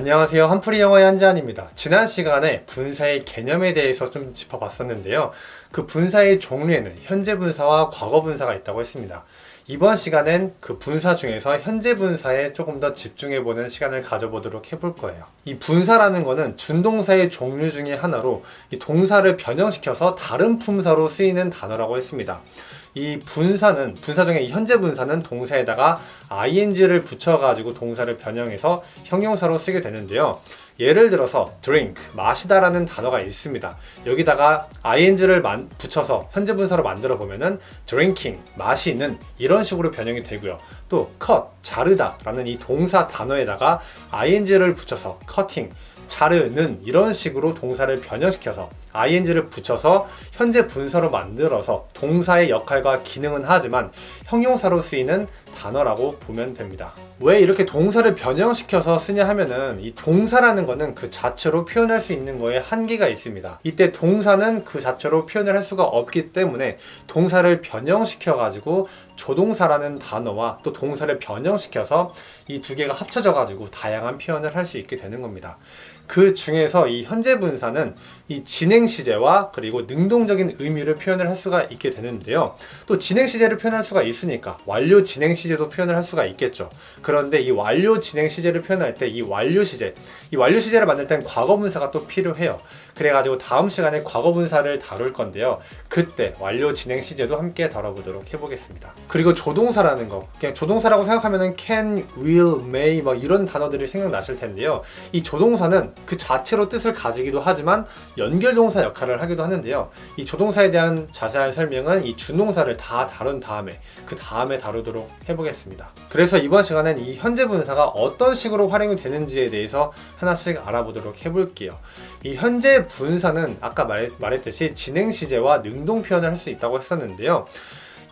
안녕하세요. 한풀이 영어의 한지한입니다. 지난 시간에 분사의 개념에 대해서 좀 짚어봤었는데요. 그 분사의 종류에는 현재 분사와 과거 분사가 있다고 했습니다. 이번 시간엔 그 분사 중에서 현재 분사에 조금 더 집중해보는 시간을 가져보도록 해볼 거예요. 이 분사라는 거는 준동사의 종류 중에 하나로 이 동사를 변형시켜서 다른 품사로 쓰이는 단어라고 했습니다. 이 분사는, 분사 중에 이 현재 분사는 동사에다가 ing를 붙여가지고 동사를 변형해서 형용사로 쓰게 되는데요. 예를 들어서 drink, 마시다 라는 단어가 있습니다. 여기다가 ing를 붙여서 현재 분사로 만들어 보면은 drinking, 마시는 이런 식으로 변형이 되고요. 또 cut, 자르다 라는 이 동사 단어에다가 ing를 붙여서 cutting, 자르는 이런 식으로 동사를 변형시켜서 ing를 붙여서 현재 분사로 만들어서 동사의 역할과 기능은 하지만 형용사로 쓰이는 단어라고 보면 됩니다. 왜 이렇게 동사를 변형시켜서 쓰냐 하면은 이 동사라는 거는 그 자체로 표현할 수 있는 거에 한계가 있습니다. 이때 동사는 그 자체로 표현을 할 수가 없기 때문에 동사를 변형시켜 가지고 조동사라는 단어와 또 동사를 변형시켜서 이 두 개가 합쳐져 가지고 다양한 표현을 할 수 있게 되는 겁니다. 그 중에서 이 현재 분사는 이 진행 시제와 그리고 능동적인 의미를 표현을 할 수가 있게 되는데요. 또 진행 시제를 표현할 수가 있으니까 완료 진행 시제도 표현을 할 수가 있겠죠. 그런데 이 완료 진행 시제를 표현할 때 이 완료 시제를 만들 땐 과거 분사가 또 필요해요. 그래가지고 다음 시간에 과거 분사를 다룰 건데요. 그때 완료 진행 시제도 함께 다뤄보도록 해보겠습니다. 그리고 조동사라는 거, 그냥 조동사라고 생각하면은 can, will, may 뭐 이런 단어들이 생각나실 텐데요. 이 조동사는 그 자체로 뜻을 가지기도 하지만 연결동사 역할을 하기도 하는데요. 이 조동사에 대한 자세한 설명은 이 준동사를 다 다룬 다음에 그 다음에 다루도록 해보겠습니다. 그래서 이번 시간엔 이 현재 분사가 어떤 식으로 활용이 되는지에 대해서 하나씩 알아보도록 해볼게요. 이 현재 분사는 아까 말했듯이 진행 시제와 능동 표현을 할 수 있다고 했었는데요.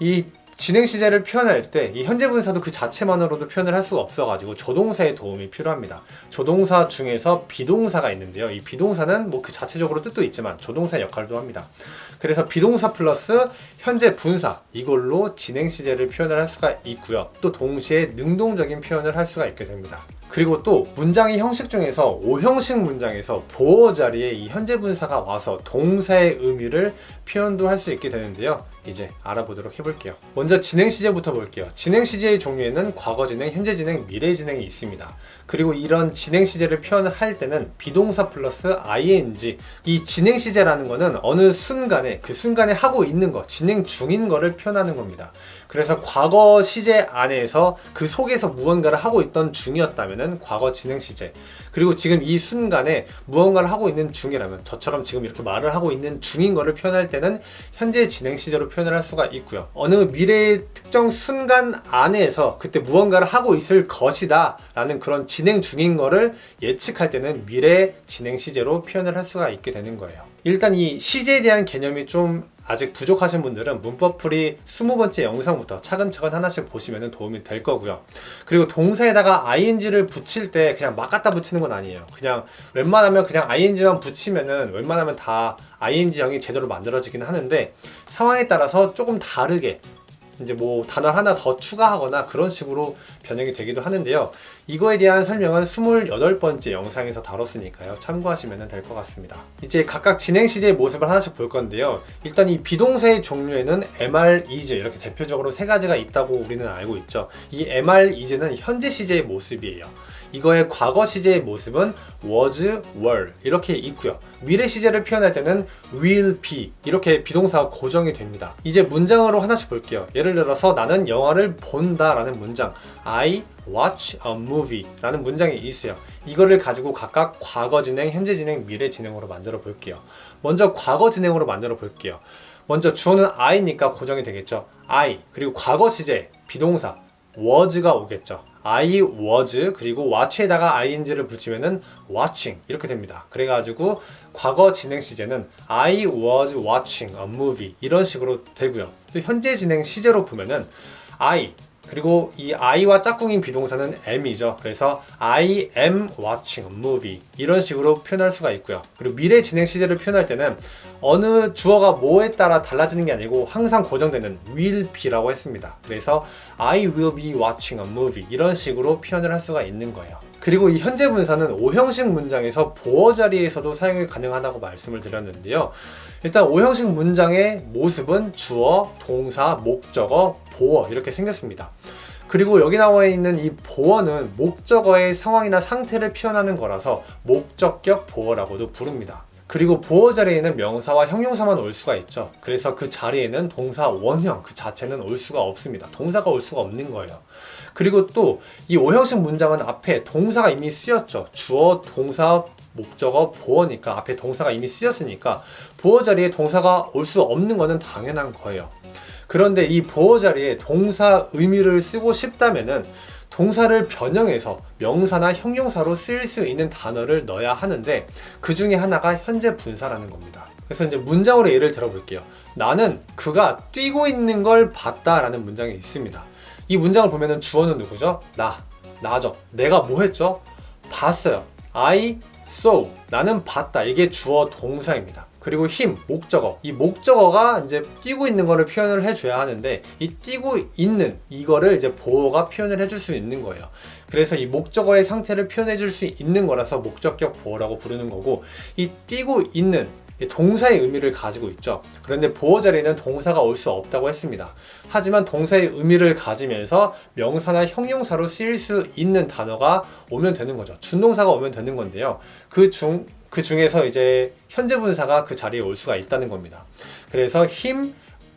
이 진행 시제를 표현할 때 이 현재 분사도 그 자체만으로도 표현을 할 수가 없어가지고 조동사의 도움이 필요합니다. 조동사 중에서 비동사가 있는데요. 이 비동사는 뭐 그 자체적으로 뜻도 있지만 조동사 역할도 합니다. 그래서 비동사 플러스 현재 분사 이걸로 진행 시제를 표현을 할 수가 있고요. 또 동시에 능동적인 표현을 할 수가 있게 됩니다. 그리고 또 문장의 형식 중에서 5형식 문장에서 보어 자리에 이 현재 분사가 와서 동사의 의미를 표현도 할 수 있게 되는데요. 이제 알아보도록 해볼게요. 먼저 진행 시제부터 볼게요. 진행 시제의 종류에는 과거 진행, 현재 진행, 미래 진행이 있습니다. 그리고 이런 진행 시제를 표현할 때는 비동사 플러스 ing, 이 진행 시제라는 거는 어느 순간에 그 순간에 하고 있는 거, 진행 중인 거를 표현하는 겁니다. 그래서 과거 시제 안에서 그 속에서 무언가를 하고 있던 중이었다면은 과거 진행 시제, 그리고 지금 이 순간에 무언가를 하고 있는 중이라면 저처럼 지금 이렇게 말을 하고 있는 중인 거를 표현할 때는 현재 진행 시제로 표현을 할 수가 있고요. 어느 미래의 특정 순간 안에서 그때 무언가를 하고 있을 것이다 라는 그런 진행 중인 거를 예측할 때는 미래 진행 시제로 표현을 할 수가 있게 되는 거예요. 일단 이 시제에 대한 개념이 좀 아직 부족하신 분들은 문법풀이 20번째 영상부터 차근차근 하나씩 보시면 도움이 될 거고요. 그리고 동사에다가 ing를 붙일 때 그냥 막 갖다 붙이는 건 아니에요. 그냥 웬만하면 그냥 ing만 붙이면은 웬만하면 다 ing형이 제대로 만들어지긴 하는데 상황에 따라서 조금 다르게 이제 뭐 단어 하나 더 추가하거나 그런 식으로 변형이 되기도 하는데요. 이거에 대한 설명은 28번째 영상에서 다뤘으니까요. 참고하시면 될 것 같습니다. 이제 각각 진행 시제의 모습을 하나씩 볼 건데요. 일단 이 비동사의 종류에는 MR, is 이렇게 대표적으로 세 가지가 있다고 우리는 알고 있죠. 이 MR, is는 현재 시제의 모습이에요. 이거의 과거 시제의 모습은 was, were 이렇게 있고요. 미래 시제를 표현할 때는 will be 이렇게 비동사가 고정이 됩니다. 이제 문장으로 하나씩 볼게요. 예를 들어서 나는 영화를 본다 라는 문장, I watch a movie 라는 문장이 있어요. 이거를 가지고 각각 과거 진행, 현재 진행, 미래 진행으로 만들어 볼게요. 먼저 과거 진행으로 만들어 볼게요. 먼저 주어는 I니까 고정이 되겠죠. I, 그리고 과거 시제, 비동사 was가 오겠죠. I was, 그리고 watch에다가 ing를 붙이면은 watching 이렇게 됩니다. 그래가지고 과거 진행 시제는 I was watching a movie 이런 식으로 되고요. 또 현재 진행 시제로 보면은 I, 그리고 이 I와 짝꿍인 비동사는 am이죠. 그래서 I am watching a movie 이런 식으로 표현할 수가 있고요. 그리고 미래 진행 시제를 표현할 때는 어느 주어가 뭐에 따라 달라지는 게 아니고 항상 고정되는 will be라고 했습니다. 그래서 I will be watching a movie 이런 식으로 표현을 할 수가 있는 거예요. 그리고 이 현재 분사는 O형식 문장에서 보어 자리에서도 사용이 가능하다고 말씀을 드렸는데요. 일단 O형식 문장의 모습은 주어, 동사, 목적어, 보어 이렇게 생겼습니다. 그리고 여기 나와 있는 이 보어는 목적어의 상황이나 상태를 표현하는 거라서 목적격 보어라고도 부릅니다. 그리고 보어 자리에는 명사와 형용사만 올 수가 있죠. 그래서 그 자리에는 동사 원형 그 자체는 올 수가 없습니다. 동사가 올 수가 없는 거예요. 그리고 또 이 O형식 문장은 앞에 동사가 이미 쓰였죠. 주어, 동사, 목적어, 보어니까 앞에 동사가 이미 쓰였으니까 보어 자리에 동사가 올 수 없는 거는 당연한 거예요. 그런데 이 보어 자리에 동사 의미를 쓰고 싶다면은 동사를 변형해서 명사나 형용사로 쓰일 수 있는 단어를 넣어야 하는데 그 중에 하나가 현재 분사라는 겁니다. 그래서 이제 문장으로 예를 들어볼게요. 나는 그가 뛰고 있는 걸 봤다 라는 문장이 있습니다. 이 문장을 보면은 주어는 누구죠? 나죠. 내가 뭐 했죠? 봤어요. I saw. 나는 봤다. 이게 주어 동사입니다. 그리고 him, 목적어. 이 목적어가 이제 뛰고 있는 거를 표현을 해줘야 하는데 이 뛰고 있는 이거를 이제 보어가 표현을 해줄 수 있는 거예요. 그래서 이 목적어의 상태를 표현해 줄 수 있는 거라서 목적격 보어라고 부르는 거고 이 뛰고 있는 동사의 의미를 가지고 있죠. 그런데 보어 자리에는 동사가 올 수 없다고 했습니다. 하지만 동사의 의미를 가지면서 명사나 형용사로 쓰일 수 있는 단어가 오면 되는 거죠. 준동사가 오면 되는 건데요. 그 중에서 이제 현재 분사가 그 자리에 올 수가 있다는 겁니다. 그래서 him,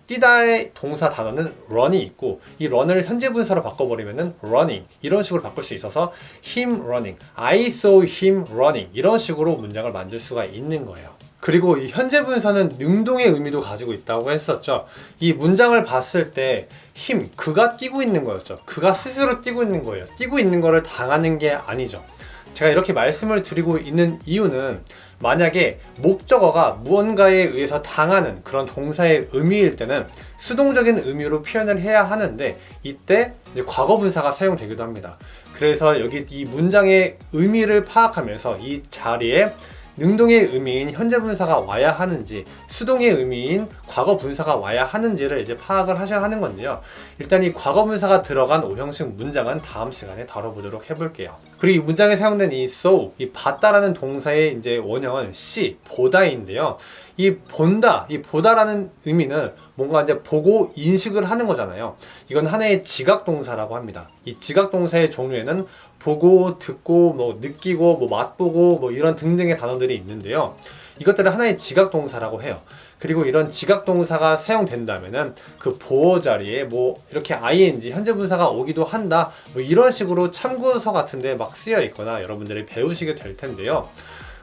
뛰다의 동사 단어는 run이 있고 이 run을 현재 분사로 바꿔버리면은 running 이런 식으로 바꿀 수 있어서 him running, I saw him running 이런 식으로 문장을 만들 수가 있는 거예요. 그리고 이 현재 분사는 능동의 의미도 가지고 있다고 했었죠. 이 문장을 봤을 때 him, 그가 뛰고 있는 거였죠. 그가 스스로 뛰고 있는 거예요. 뛰고 있는 거를 당하는 게 아니죠. 제가 이렇게 말씀을 드리고 있는 이유는 만약에 목적어가 무언가에 의해서 당하는 그런 동사의 의미일 때는 수동적인 의미로 표현을 해야 하는데 이때 이제 과거 분사가 사용되기도 합니다. 그래서 여기 이 문장의 의미를 파악하면서 이 자리에 능동의 의미인 현재 분사가 와야 하는지 수동의 의미인 과거 분사가 와야 하는지를 이제 파악을 하셔야 하는 건데요. 일단 이 과거 분사가 들어간 O형식 문장은 다음 시간에 다뤄보도록 해볼게요. 그리고 이 문장에 사용된 이 saw, 이 봤다라는 동사의 이제 원형은 see, 보다인데요. 이 본다, 이 보다라는 의미는 뭔가 이제 보고 인식을 하는 거잖아요. 이건 하나의 지각 동사라고 합니다. 이 지각 동사의 종류에는 보고, 듣고, 뭐 느끼고, 뭐 맛보고, 뭐 이런 등등의 단어들이 있는데요. 이것들을 하나의 지각 동사라고 해요. 그리고 이런 지각 동사가 사용된다면은 그 보어 자리에 뭐 이렇게 ing 현재 분사가 오기도 한다. 뭐 이런 식으로 참고서 같은데 막 쓰여 있거나 여러분들이 배우시게 될 텐데요.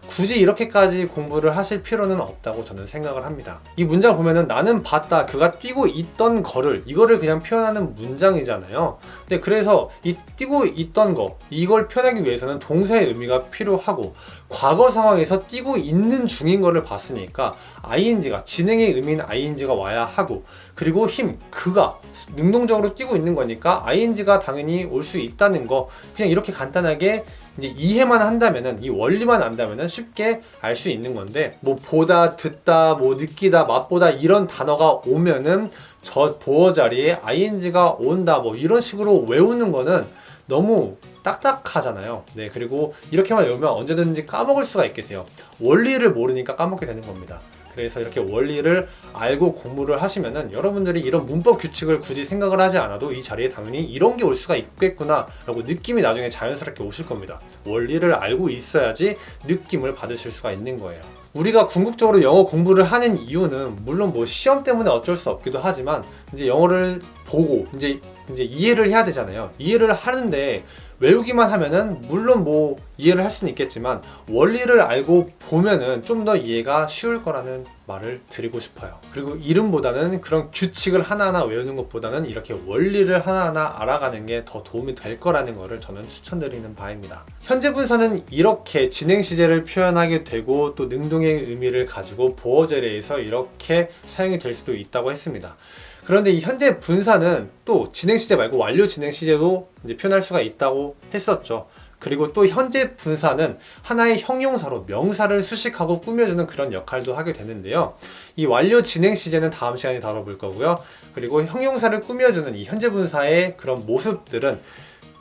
굳이 이렇게까지 공부를 하실 필요는 없다고 저는 생각을 합니다. 이 문장을 보면은 나는 봤다, 그가 뛰고 있던 거를 이거를 그냥 표현하는 문장이잖아요. 근데 그래서 이 뛰고 있던 거 이걸 표현하기 위해서는 동사의 의미가 필요하고 과거 상황에서 뛰고 있는 중인 거를 봤으니까 ing가 진행의 의미인 ing가 와야 하고 그리고 him 그가 능동적으로 뛰고 있는 거니까 ing가 당연히 올 수 있다는 거 그냥 이렇게 간단하게 이제 이해만 한다면은 이 원리만 안다면은 쉽게 알 수 있는 건데 뭐 보다, 듣다, 뭐 느끼다, 맛보다 이런 단어가 오면은 저 보어 자리에 ing가 온다 뭐 이런 식으로 외우는 거는 너무 딱딱하잖아요. 네, 그리고 이렇게만 외우면 언제든지 까먹을 수가 있게 돼요. 원리를 모르니까 까먹게 되는 겁니다. 그래서 이렇게 원리를 알고 공부를 하시면은 여러분들이 이런 문법 규칙을 굳이 생각을 하지 않아도 이 자리에 당연히 이런 게 올 수가 있겠구나 라고 느낌이 나중에 자연스럽게 오실 겁니다. 원리를 알고 있어야지 느낌을 받으실 수가 있는 거예요. 우리가 궁극적으로 영어 공부를 하는 이유는 물론 뭐 시험 때문에 어쩔 수 없기도 하지만 이제 영어를 보고 이제 이해를 해야 되잖아요. 이해를 하는데 외우기만 하면은 물론 뭐 이해를 할 수는 있겠지만 원리를 알고 보면은 좀 더 이해가 쉬울 거라는 말을 드리고 싶어요. 그리고 이름보다는 그런 규칙을 하나하나 외우는 것보다는 이렇게 원리를 하나하나 알아가는 게 더 도움이 될 거라는 거를 저는 추천드리는 바입니다. 현재 분사는 이렇게 진행 시제를 표현하게 되고 또 능동의 의미를 가지고 보어 자리에서 이렇게 사용이 될 수도 있다고 했습니다. 그런데 이 현재 분사는 또 진행 시제 말고 완료 진행 시제도 이제 표현할 수가 있다고 했었죠. 그리고 또 현재 분사는 하나의 형용사로 명사를 수식하고 꾸며주는 그런 역할도 하게 되는데요. 이 완료 진행 시제는 다음 시간에 다뤄볼 거고요. 그리고 형용사를 꾸며주는 이 현재 분사의 그런 모습들은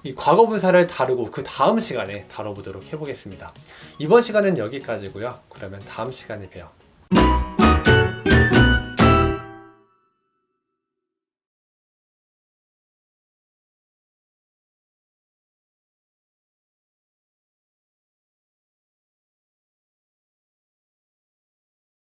이 과거 분사를 다루고 그 다음 시간에 다뤄보도록 해보겠습니다. 이번 시간은 여기까지고요. 그러면 다음 시간에 봬요.